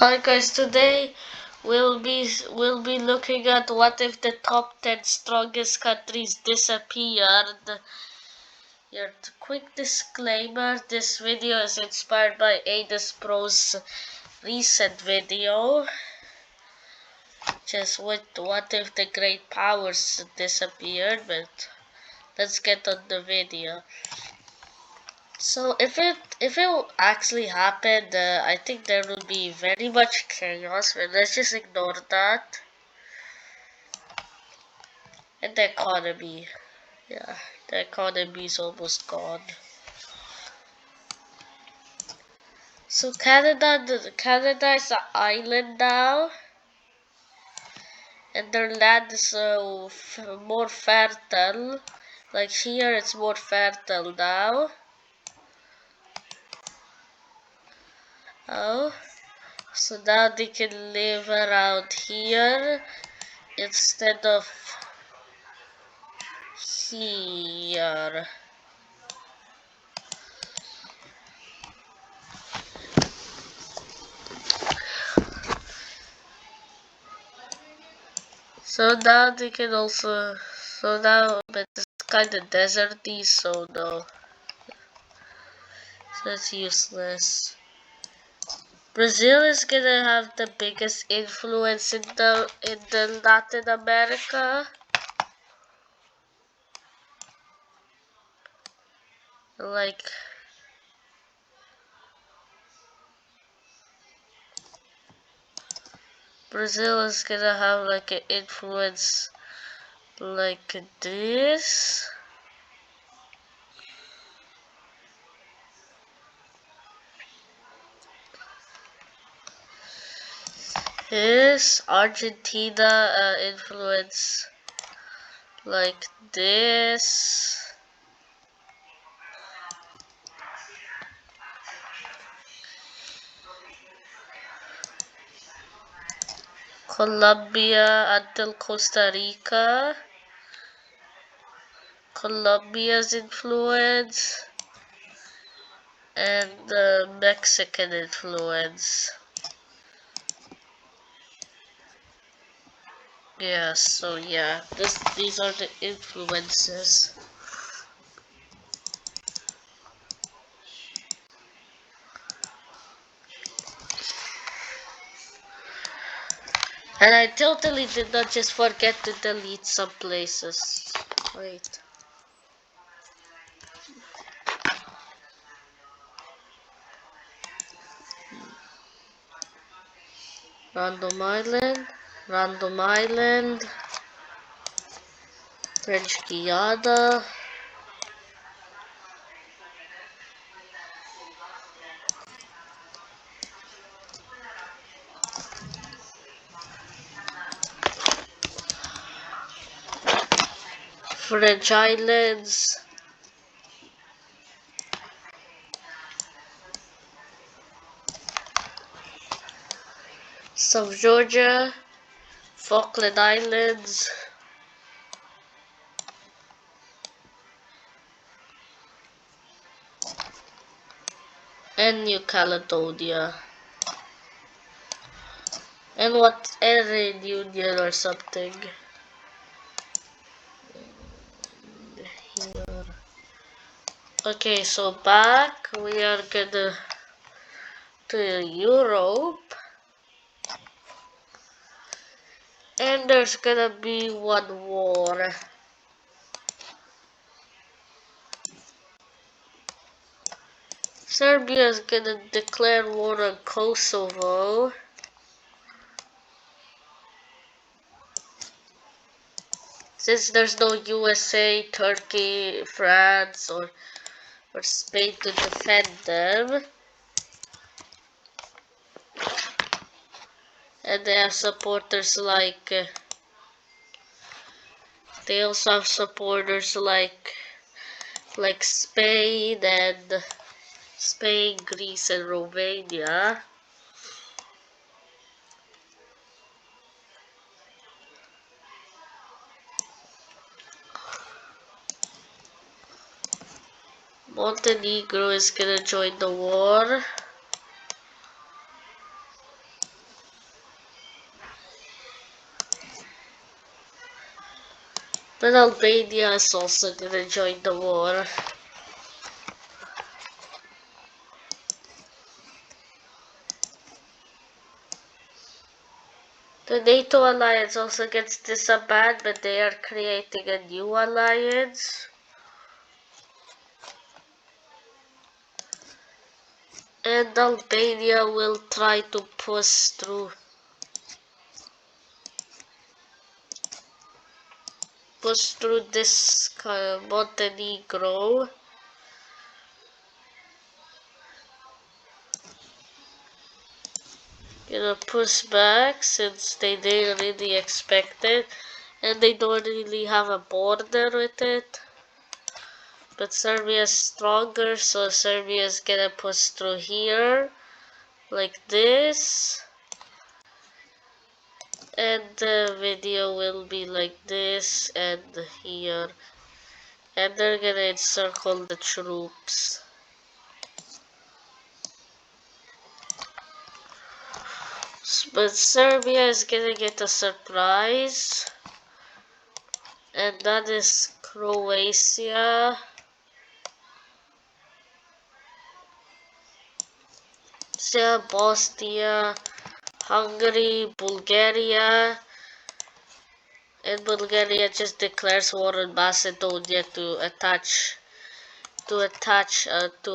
Hi guys, today we'll be looking at what if the top 10 strongest countries disappeared. Here, quick disclaimer: this video is inspired by Adis Pro's recent video, just with what if the great powers disappeared. But let's get on the video. So if it actually happened, I think there will be very much chaos. But let's just ignore that. And the economy, yeah, the economy is almost gone. So Canada is an island now, and their land is more fertile. Like here, it's more fertile now. Oh. So now they can live around here instead of here. So now they can also, so now, but it's kind of deserty, so no, so it's useless. Brazil is gonna have the biggest influence in the Latin America. Like Brazil is gonna have like an influence like this. Is Argentina influence like this? Colombia until Costa Rica. Colombia's influence and the Mexican influence. Yeah, so yeah, these are the influences. And I totally did not just forget to delete some places. Wait. Random Island, Random Island, French Guiana, French Islands, South Georgia, Falkland Islands, and New Caledonia. And what, and Reunion or something. Here. Okay, so back we are gonna to Europe, and there's gonna be one war. Serbia is gonna declare war on Kosovo. Since there's no USA, Turkey, France, or Spain to defend them. And they have supporters like, they also have supporters like Spain, Greece, and Romania. Montenegro is gonna join the war. But Albania is also gonna join the war. The NATO alliance also gets disbanded, but they are creating a new alliance. And Albania will try to push through this Montenegro. Push back since they didn't really expect it, and they don't really have a border with it. But Serbia is stronger, so Serbia is gonna push through here, like this. And the video will be like this, and here. And they're gonna encircle the troops. But Serbia is gonna get a surprise. And that is Croatia. Bosnia, Hungary, Bulgaria. And Bulgaria just declares war on Macedonia to attach to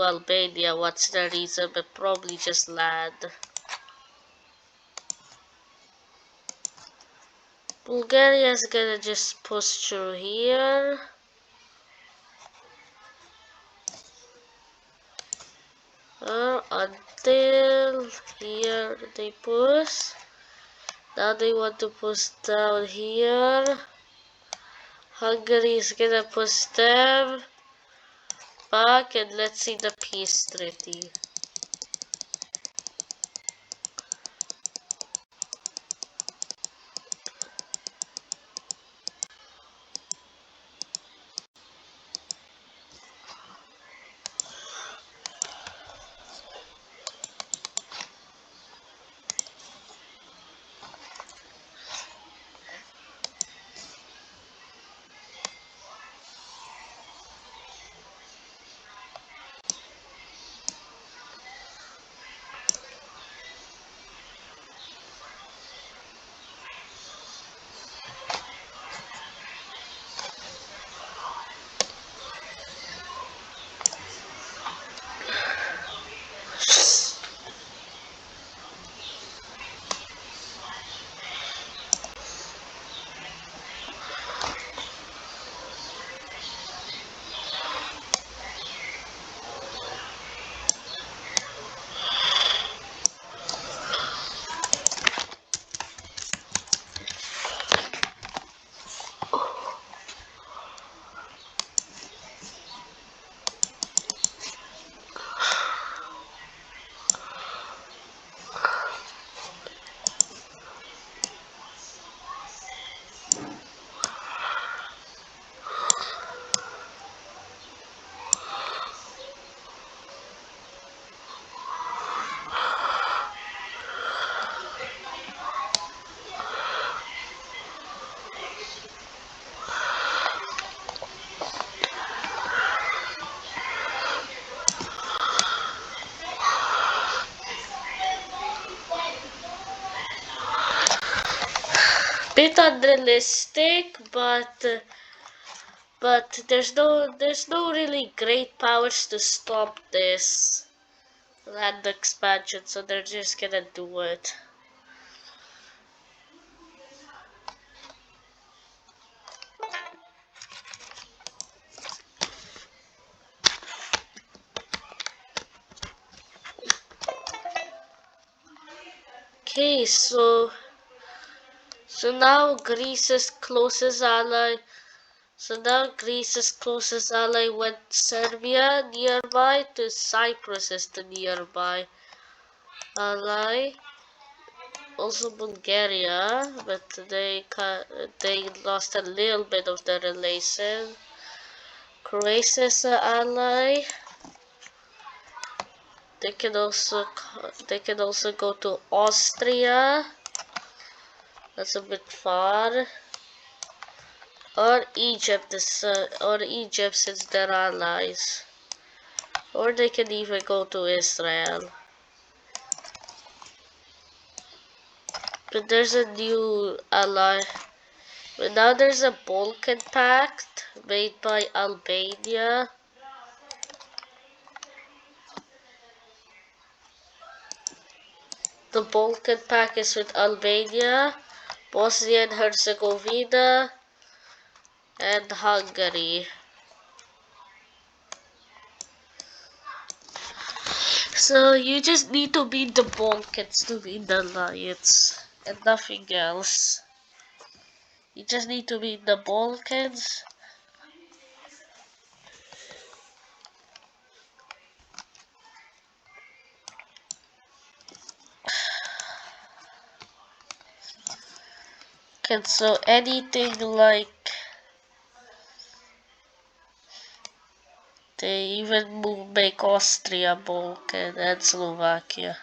Albania. What's the reason? But probably just land. Bulgaria is gonna just push through here. Until here they push. Now they want to push down here. Hungary is gonna push them back, and let's see the peace treaty. Bit unrealistic, but there's no really great powers to stop this land expansion, so they're just gonna do it. Okay, so now Greece's closest ally. So now Greece's closest ally went Serbia nearby to Cyprus is the nearby ally. Also Bulgaria, but they lost a little bit of the relation. Croatia's an ally. They can also go to Austria. That's a bit far. or Egypt since they're allies, or they can even go to Israel. But there's a new ally. But now there's a Balkan Pact made by Albania. The Balkan Pact is with Albania, Bosnia and Herzegovina, and Hungary. So you just need to beat the Balkans to win the alliance, and nothing else. You just need to beat the Balkans. And so anything like they even make Austria Balkan and Slovakia.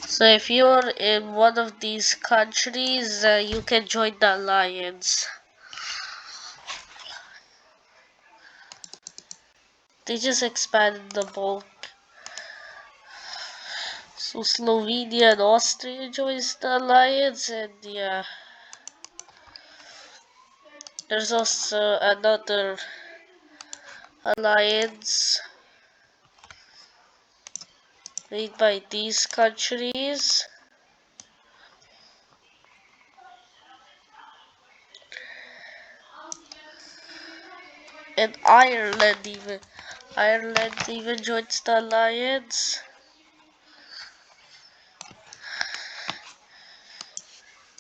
So if you're in one of these countries, you can join the alliance. They just expanded the bulk. So Slovenia and Austria joins the alliance, and yeah. There's also another alliance made by these countries. And Ireland even joins the alliance.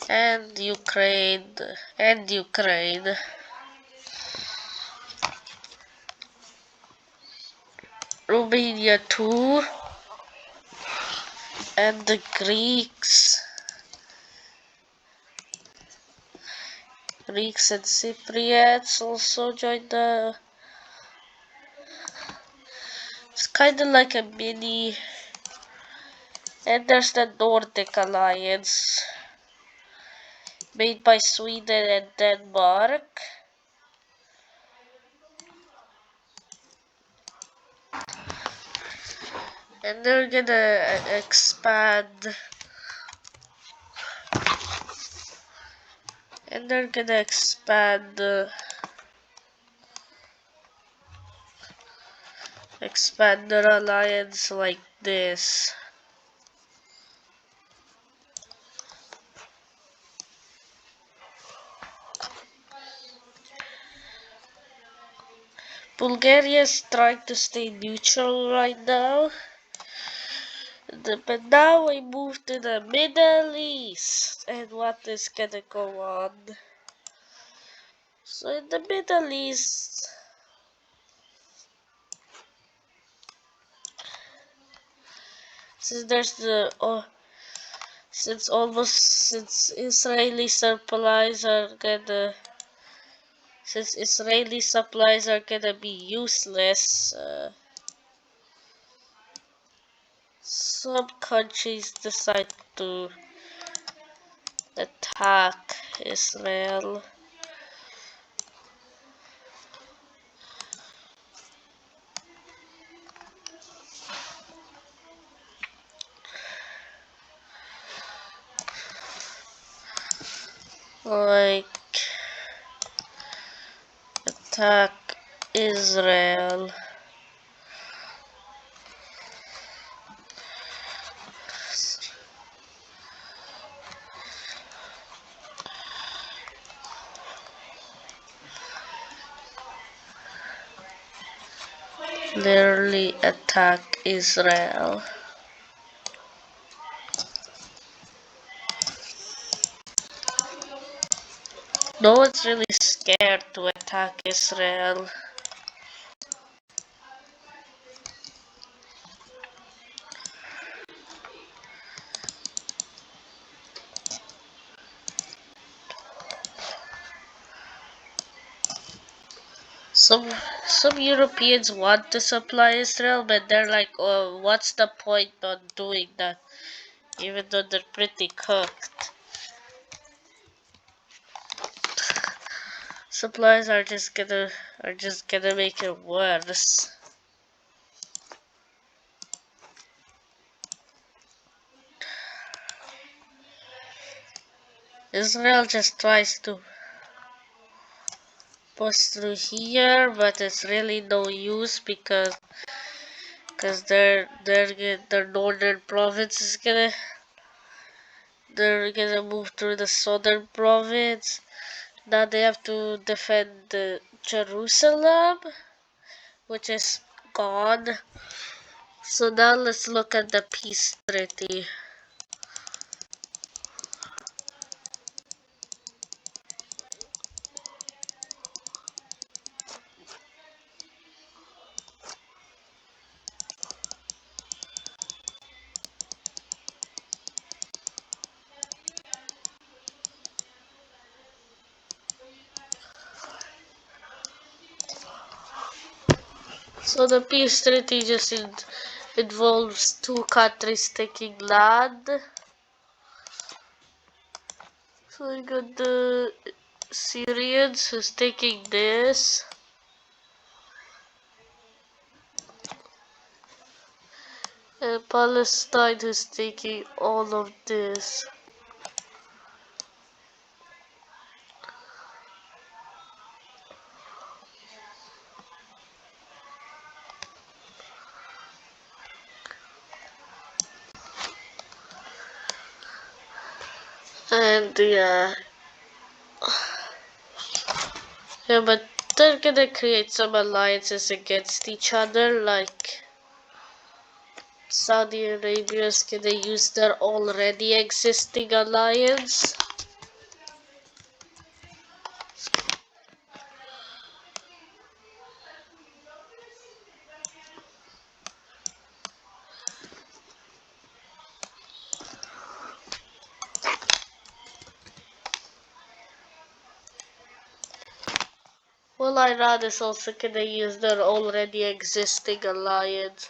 And Ukraine. Romania too. And the Greeks and Cypriots also joined the. It's kind of like a mini. And there's the Nordic Alliance made by Sweden and Denmark. And they're gonna expand. And they're gonna expand. Expand their alliance like this. Bulgaria is trying to stay neutral right now. But now we move to the Middle East and what is gonna go on. So in the Middle East, since there's the since Israeli supplies are gonna be useless, some countries decide to attack Israel. Like attack Israel. Literally attack Israel. No one's really scared to attack Israel. Some some Europeans want to supply Israel, but they're like, oh, what's the point on doing that? Even though they're pretty cooked. Supplies are just gonna make it worse. Israel just tries to push through here, but it's really no use because their northern province is they're gonna move through the southern province. Now they have to defend Jerusalem, which is gone. So now let's look at the peace treaty. So the peace treaty just involves two countries taking land. So we got the Syrians who's taking this. And Palestine who's taking all of this. And yeah, but they're gonna create some alliances against each other, like Saudi Arabia is gonna use their already existing alliance. Well, Iran is also gonna use their already existing alliance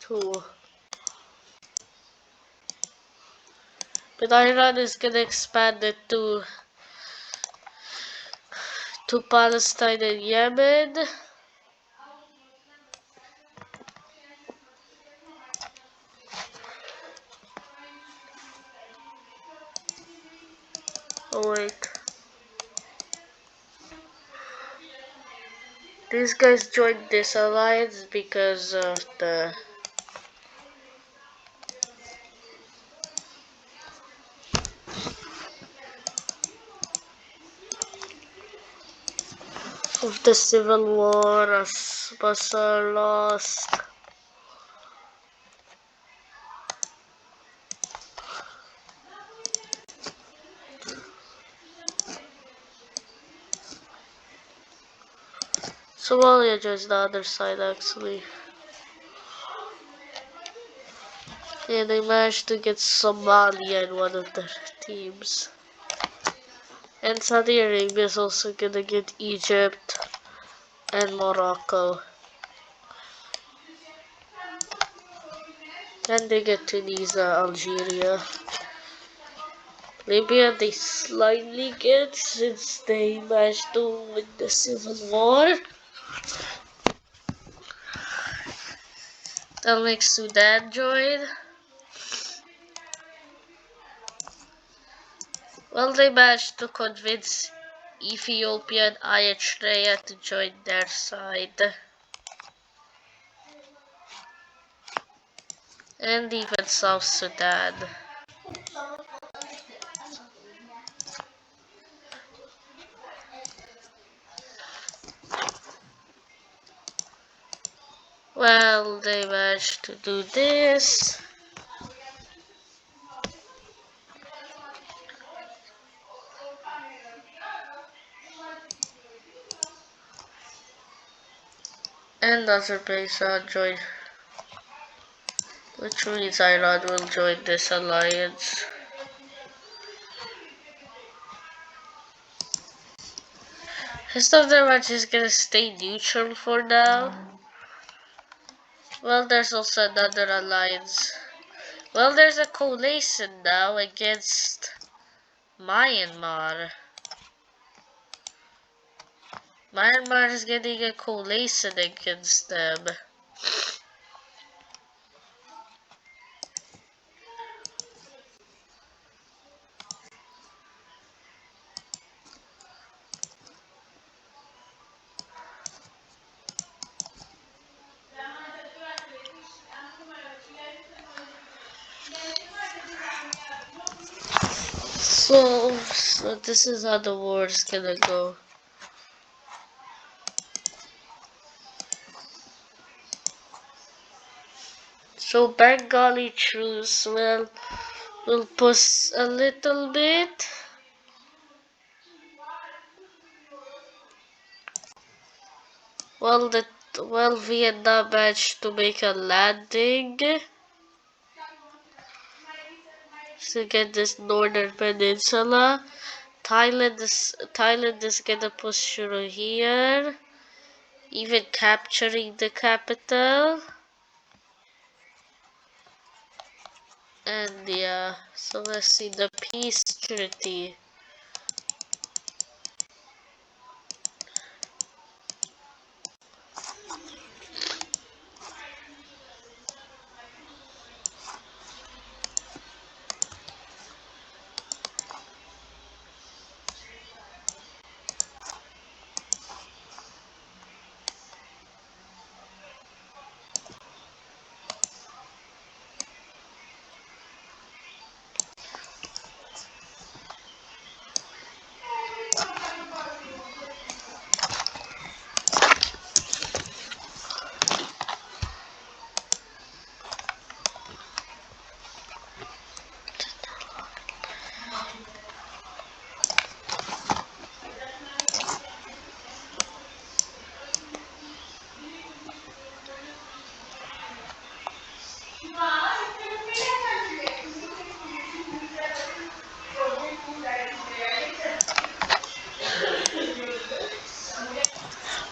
too. But Iran is gonna expand it to Palestine and Yemen. Oh wait. These guys joined this alliance because of the civil war as Basar lost. Somalia joins the other side actually. Yeah, they managed to get Somalia in one of their teams. And Saudi Arabia is also gonna get Egypt and Morocco. Then they get Tunisia, Algeria. Libya they slightly get since they managed to win the civil war. That'll make Sudan join. Well, they managed to convince Ethiopia and Eritrea to join their side. And even South Sudan. Well, they managed to do this. And Azerbaijan joined, which means Iran will join this alliance. Is Northern just gonna stay neutral for now? Well, there's also another alliance. Well, there's a coalition now against Myanmar. Myanmar is getting a coalition against them. So this is how the war is gonna go. So Bengali truce will push a little bit. Well, Vietnam managed to make a landing to get this northern peninsula. Thailand is gonna push through here, even capturing the capital. And yeah, so let's see the peace treaty.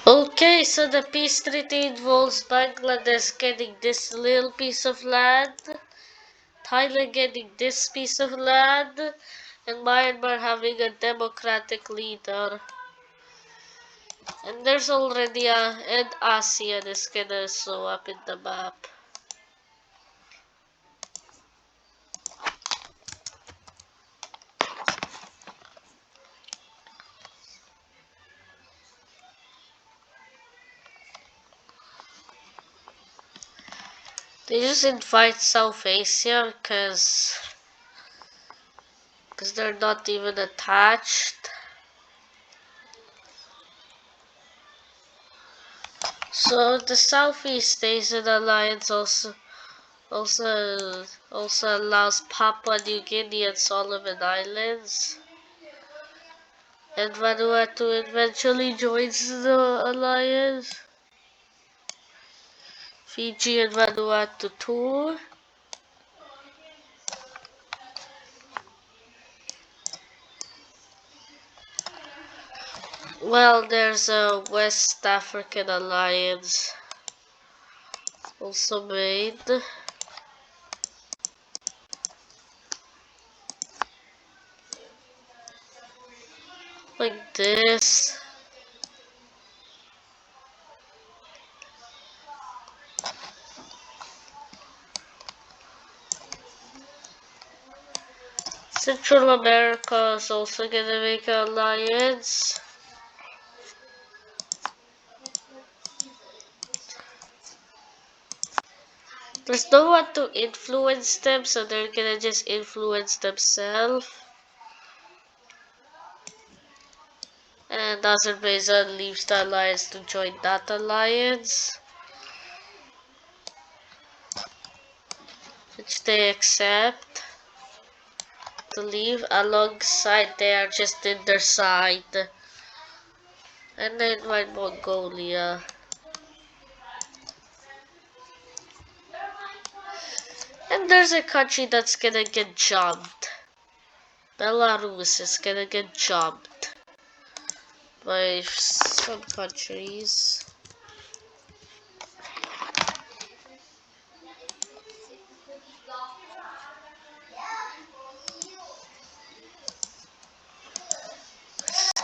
Okay, so the peace treaty involves Bangladesh getting this little piece of land, Thailand getting this piece of land, and Myanmar having a democratic leader. And there's already an ASEAN is gonna show up in the map. They just invite South Asia because they're not even attached. So the Southeast Asian Alliance also allows Papua New Guinea and Solomon Islands. And Vanuatu eventually joins the alliance. Fiji and Vanuatu too. Well, there's a West African alliance also made. Like this. Central America is also gonna make an alliance. There's no one to influence them, so they're gonna just influence themselves. And Azerbaijan leaves the alliance to join that alliance, which they accept to leave alongside. They are just in their side. And they invite Mongolia. And there's a country that's gonna get jumped. Belarus is gonna get jumped. by some countries.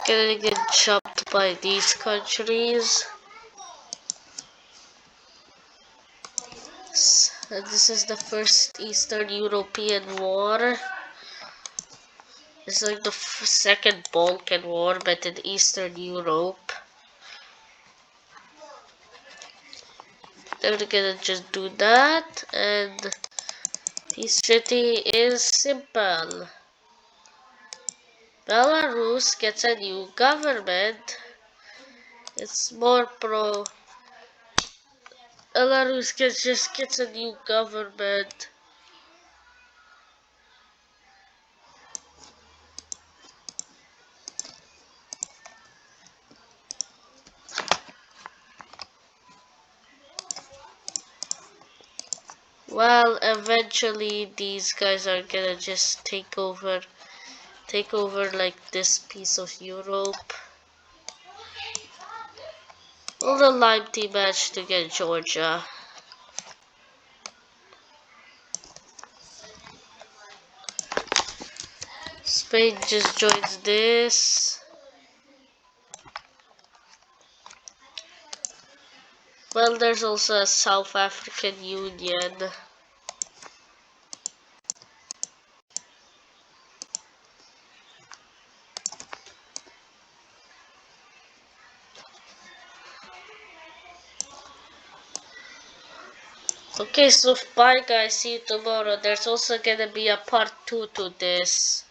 Gonna get chopped by these countries. This is the first Eastern European War. It's like the second Balkan War, but in Eastern Europe. They're gonna just do that, and peace treaty is simple. Belarus gets a new government. It's more pro. Belarus just gets a new government. Well, eventually these guys are gonna just take over like this piece of Europe. Will the Lime team manage to get Georgia? Spain just joins this. Well, there's also a South African Union. Okay, so bye guys, see you tomorrow. There's also gonna be a part 2 to this.